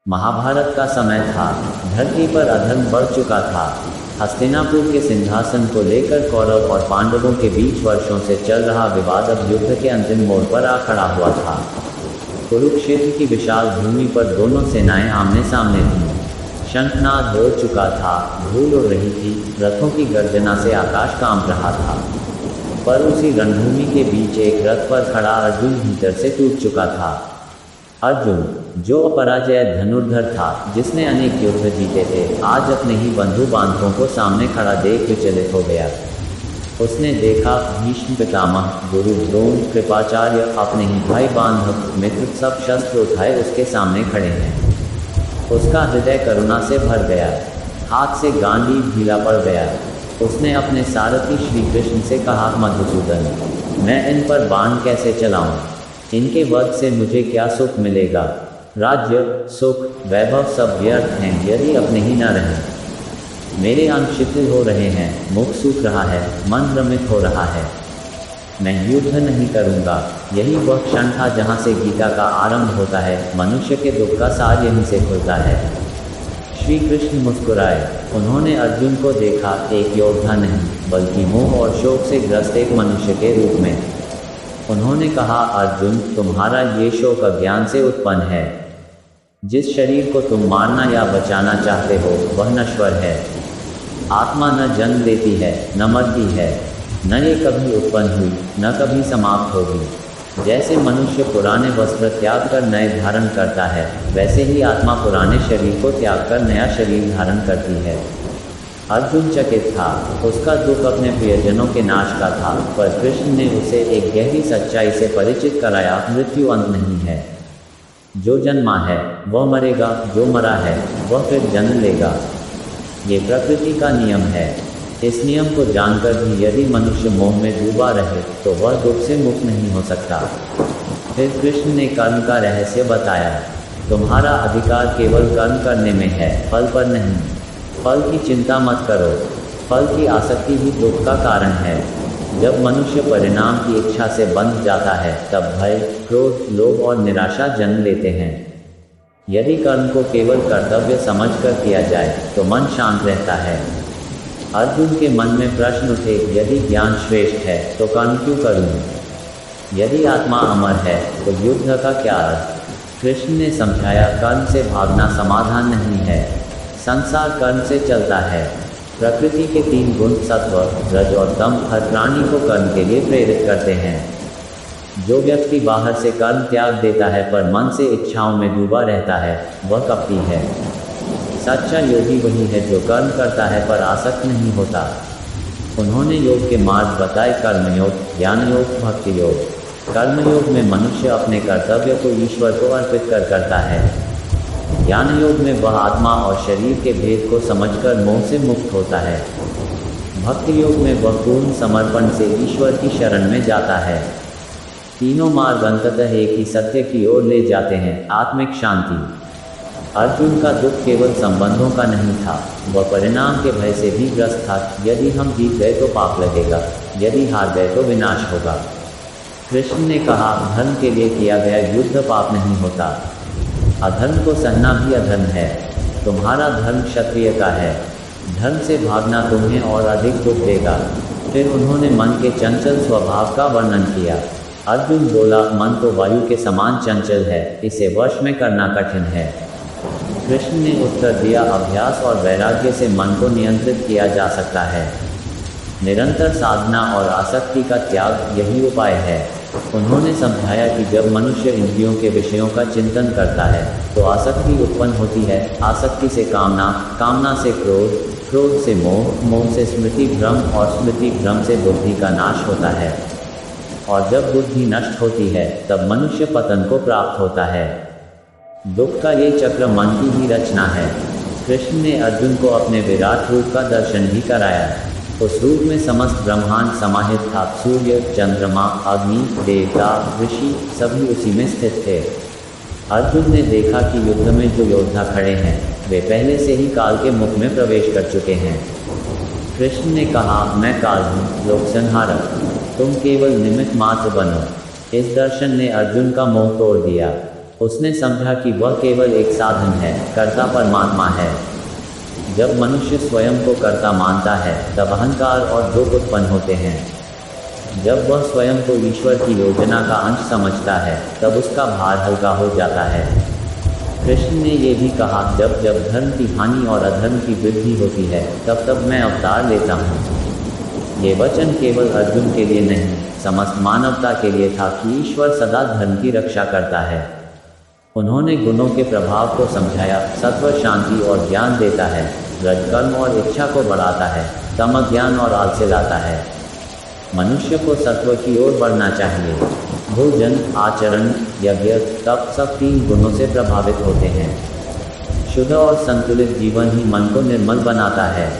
महाभारत का समय था। धरती पर अधर्म बढ़ चुका था। हस्तिनापुर के सिंहासन को लेकर कौरव और पांडवों के बीच वर्षों से चल रहा विवाद अब युद्ध के अंतिम मोड़ पर आ खड़ा हुआ था। कुरुक्षेत्र की विशाल भूमि पर दोनों सेनाएं आमने सामने थीं। शंखनाद हो चुका था, धूल उड़ रही थी, रथों की गर्जना से आकाश कांप रहा था। पर उसी रणभूमि के बीच एक रथ पर खड़ा अर्जुन भीतर से टूट चुका था। अर्जुन, जो अपराजय धनुर्धर था, जिसने अनेक युद्ध जीते थे, आज अपने ही बंधु बांधवों को सामने खड़ा देख विचलित हो गया। उसने देखा भीष्म पितामह, गुरु द्रोण, कृपाचार्य, अपने ही भाई बांधव मित्र सब शस्त्र उठाए उसके सामने खड़े हैं। उसका हृदय करुणा से भर गया, हाथ से गांडीव ढीला पड़ गया। उसने अपने सारथी श्री कृष्ण से कहा, मधुसूदन, मैं इन पर बाण कैसे चलाऊं? इनके वध से मुझे क्या सुख मिलेगा? राज्य, सुख, वैभव सब व्यर्थ हैं यदि अपने ही न रहें। मेरे अंग शिथिल हो रहे हैं, मुख सूख रहा है, मन भ्रमित हो रहा है। मैं युद्ध नहीं करूंगा। यही वह क्षण था जहां से गीता का आरंभ होता है। मनुष्य के दुख का सार यहीं से खुलता है। श्री कृष्ण मुस्कुराए। उन्होंने अर्जुन को देखा, एक योद्धा नहीं बल्कि मोह और शोक से ग्रस्त एक मनुष्य के रूप में। उन्होंने कहा, अर्जुन, तुम्हारा ये शोक अज्ञान से उत्पन्न है। जिस शरीर को तुम मारना या बचाना चाहते हो वह नश्वर है। आत्मा न जन्म लेती है, न मरती है, न ये कभी उत्पन्न हुई, न कभी समाप्त होगी। जैसे मनुष्य पुराने वस्त्र त्याग कर नए धारण करता है, वैसे ही आत्मा पुराने शरीर को त्याग कर नया शरीर धारण करती है। अर्जुन चकित था। उसका दुख अपने प्रियजनों के नाश का था, पर कृष्ण ने उसे एक गहरी सच्चाई से परिचित कराया, मृत्यु अंत नहीं है। जो जन्मा है वह मरेगा, जो मरा है वह फिर जन्म लेगा। ये प्रकृति का नियम है। इस नियम को जानकर भी यदि मनुष्य मोह में डूबा रहे तो वह दुख से मुक्त नहीं हो सकता। फिर कृष्ण ने कर्म का रहस्य बताया। तुम्हारा अधिकार केवल कर्म करने में है, फल पर नहीं। फल की चिंता मत करो। फल की आसक्ति ही दुख का कारण है। जब मनुष्य परिणाम की इच्छा से बंध जाता है तब भय, क्रोध, लोभ और निराशा जन्म लेते हैं। यदि कर्म को केवल कर्तव्य समझकर किया जाए तो मन शांत रहता है। अर्जुन के मन में प्रश्न उठे, यदि ज्ञान श्रेष्ठ है तो कर्म क्यों करूं? यदि आत्मा अमर है तो युद्ध का क्या अर्थ? कृष्ण ने समझाया, कर्म से भागना समाधान नहीं है। संसार कर्म से चलता है। प्रकृति के 3 गुण सत्व, रज और तम हर प्राणी को कर्म के लिए प्रेरित करते हैं। जो व्यक्ति बाहर से कर्म त्याग देता है पर मन से इच्छाओं में डूबा रहता है, वह कपटी है। सच्चा योगी वही है जो कर्म करता है पर आसक्त नहीं होता। उन्होंने योग के मार्ग बताए, कर्मयोग, ज्ञान योग, भक्ति योग। कर्मयोग में मनुष्य अपने कर्तव्य को ईश्वर को अर्पित कर करता है। ज्ञान योग में वह आत्मा और शरीर के भेद को समझकर मोह से मुक्त होता है। भक्ति योग में वह पूर्ण समर्पण से ईश्वर की शरण में जाता है। तीनों मार्ग अंततः एक ही सत्य की ओर ले जाते हैं, आत्मिक शांति। अर्जुन का दुख केवल संबंधों का नहीं था, वह परिणाम के भय से भी ग्रस्त था। यदि हम जीत गए तो पाप लगेगा, यदि हार गए तो विनाश होगा। कृष्ण ने कहा, धर्म के लिए किया गया युद्ध पाप नहीं होता। अधर्म को सहना भी अधर्म है। तुम्हारा धर्म क्षत्रिय का है। धर्म से भागना तुम्हें और अधिक दुख देगा। फिर उन्होंने मन के चंचल स्वभाव का वर्णन किया। अर्जुन बोला, मन तो वायु के समान चंचल है, इसे वश में करना कठिन है। कृष्ण ने उत्तर दिया, अभ्यास और वैराग्य से मन को नियंत्रित किया जा सकता है। निरंतर साधना और आसक्ति का त्याग यही उपाय है। उन्होंने समझाया कि जब मनुष्य इंद्रियों के विषयों का चिंतन करता है तो आसक्ति उत्पन्न होती है। आसक्ति से कामना, कामना से क्रोध, क्रोध से मोह, मोह से स्मृति भ्रम और स्मृति भ्रम से बुद्धि का नाश होता है। और जब बुद्धि नष्ट होती है तब मनुष्य पतन को प्राप्त होता है। दुख का ये चक्र मन की ही रचना है। कृष्ण ने अर्जुन को अपने विराट रूप का दर्शन भी कराया। उस रूप में समस्त ब्रह्मांड समाहित था। सूर्य, चंद्रमा, अग्नि, देवता, ऋषि सभी उसी में स्थित थे। अर्जुन ने देखा कि युद्ध में जो योद्धा खड़े हैं वे पहले से ही काल के मुख में प्रवेश कर चुके हैं। कृष्ण ने कहा, मैं काल हूँ, लोक संहारक। तुम केवल निमित्त मात्र बनो। इस दर्शन ने अर्जुन का मोह तोड़ दिया। उसने समझा कि वह केवल एक साधन है, कर्ता परमात्मा है। जब मनुष्य स्वयं को कर्ता मानता है तब अहंकार और दुख उत्पन्न होते हैं। जब वह स्वयं को ईश्वर की योजना का अंश समझता है तब उसका भार हल्का हो जाता है। कृष्ण ने ये भी कहा, जब जब धर्म की हानि और अधर्म की वृद्धि होती है तब तब मैं अवतार लेता हूँ। ये वचन केवल अर्जुन के लिए नहीं, समस्त मानवता के लिए था कि ईश्वर सदा धर्म की रक्षा करता है। उन्होंने गुणों के प्रभाव को समझाया। सत्व शांति और ज्ञान देता है, रज कर्म और इच्छा को बढ़ाता है, तम ज्ञान और आलस्य लाता है। मनुष्य को सत्व की ओर बढ़ना चाहिए। भोजन, आचरण, यज्ञ, तप सब 3 गुणों से प्रभावित होते हैं। शुद्ध और संतुलित जीवन ही मन को निर्मल बनाता है।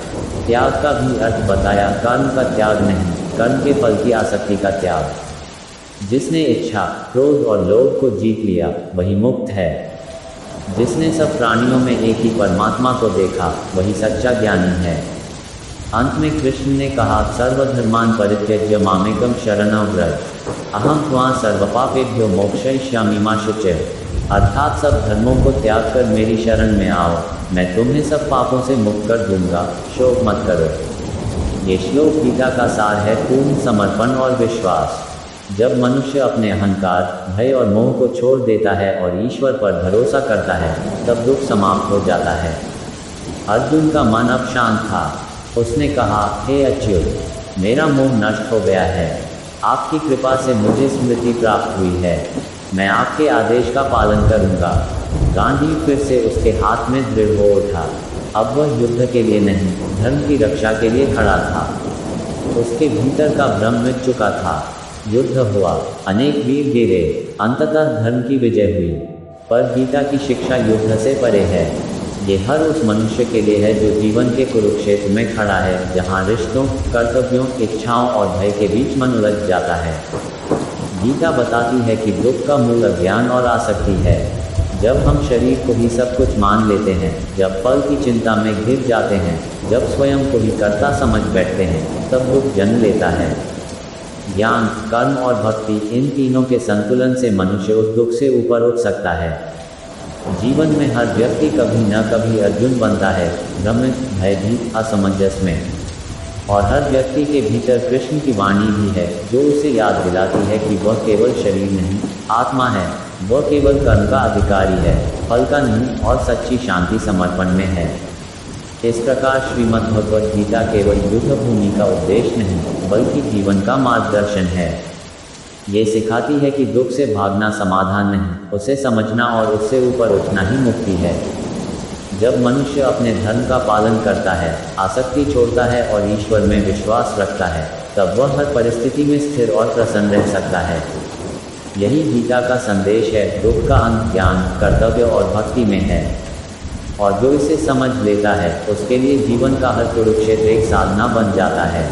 त्याग का भी अर्थ बताया, कर्म का त्याग नहीं, कर्म के फल की आसक्ति का त्याग। जिसने इच्छा, क्रोध और लोभ को जीत लिया वही मुक्त है। जिसने सब प्राणियों में एक ही परमात्मा को देखा वही सच्चा ज्ञानी है। अंत में कृष्ण ने कहा, सर्वधर्मान् परित्यज्य मामेकं शरणं व्रज, अहं त्वां सर्वपापेभ्यो मोक्षयिष्यामि मा शुचः। अर्थात सब धर्मों को त्याग कर मेरी शरण में आओ, मैं तुम्हें सब पापों से मुक्त कर दूंगा, शोक मत करो। ये श्लोक गीता का सार है, पूर्ण समर्पण और विश्वास। जब मनुष्य अपने अहंकार, भय और मोह को छोड़ देता है और ईश्वर पर भरोसा करता है तब दुख समाप्त हो जाता है। अर्जुन का मन अब शांत था। उसने कहा, हे अच्युत, मेरा मोह नष्ट हो गया है। आपकी कृपा से मुझे स्मृति प्राप्त हुई है। मैं आपके आदेश का पालन करूंगा। गांधी फिर से उसके हाथ में दृढ़ हो उठा। अब वह युद्ध के लिए नहीं, धर्म की रक्षा के लिए खड़ा था। उसके भीतर का भ्रम मिट चुका था। युद्ध हुआ, अनेक वीर गिरे, अंततः धर्म की विजय हुई। पर गीता की शिक्षा युद्ध से परे है। ये हर उस मनुष्य के लिए है जो जीवन के कुरुक्षेत्र में खड़ा है, जहाँ रिश्तों, कर्तव्यों, इच्छाओं और भय के बीच मन उलझ जाता है। गीता बताती है कि दुख का मूल अज्ञान और आसक्ति है। जब हम शरीर को ही सब कुछ मान लेते हैं, जब फल की चिंता में घिर जाते हैं, जब स्वयं को ही कर्ता समझ बैठते हैं, तब दुख जन्म लेता है। ज्ञान, कर्म और भक्ति, इन तीनों के संतुलन से मनुष्य उस दुख से ऊपर उठ सकता है। जीवन में हर व्यक्ति कभी न कभी अर्जुन बनता है, भ्रमित, भयभीत, असमंजस में। और हर व्यक्ति के भीतर कृष्ण की वाणी भी है जो उसे याद दिलाती है कि वह केवल शरीर नहीं, आत्मा है। वह केवल कर्म का अधिकारी है, फल का नहीं, और सच्ची शांति समर्पण में है। इस प्रकार श्रीमद् भगवद गीता केवल युद्ध भूमि का उपदेश नहीं बल्कि जीवन का मार्गदर्शन है। ये सिखाती है कि दुख से भागना समाधान नहीं, उसे समझना और उससे ऊपर उठना ही मुक्ति है। जब मनुष्य अपने धर्म का पालन करता है, आसक्ति छोड़ता है और ईश्वर में विश्वास रखता है, तब वह हर परिस्थिति में स्थिर और प्रसन्न रह सकता है। यही गीता का संदेश है। दुख का अंत ज्ञान, कर्तव्य और भक्ति में है। और जो इसे समझ लेता है उसके लिए जीवन का हर कुरुक्षेत्र एक साधना बन जाता है।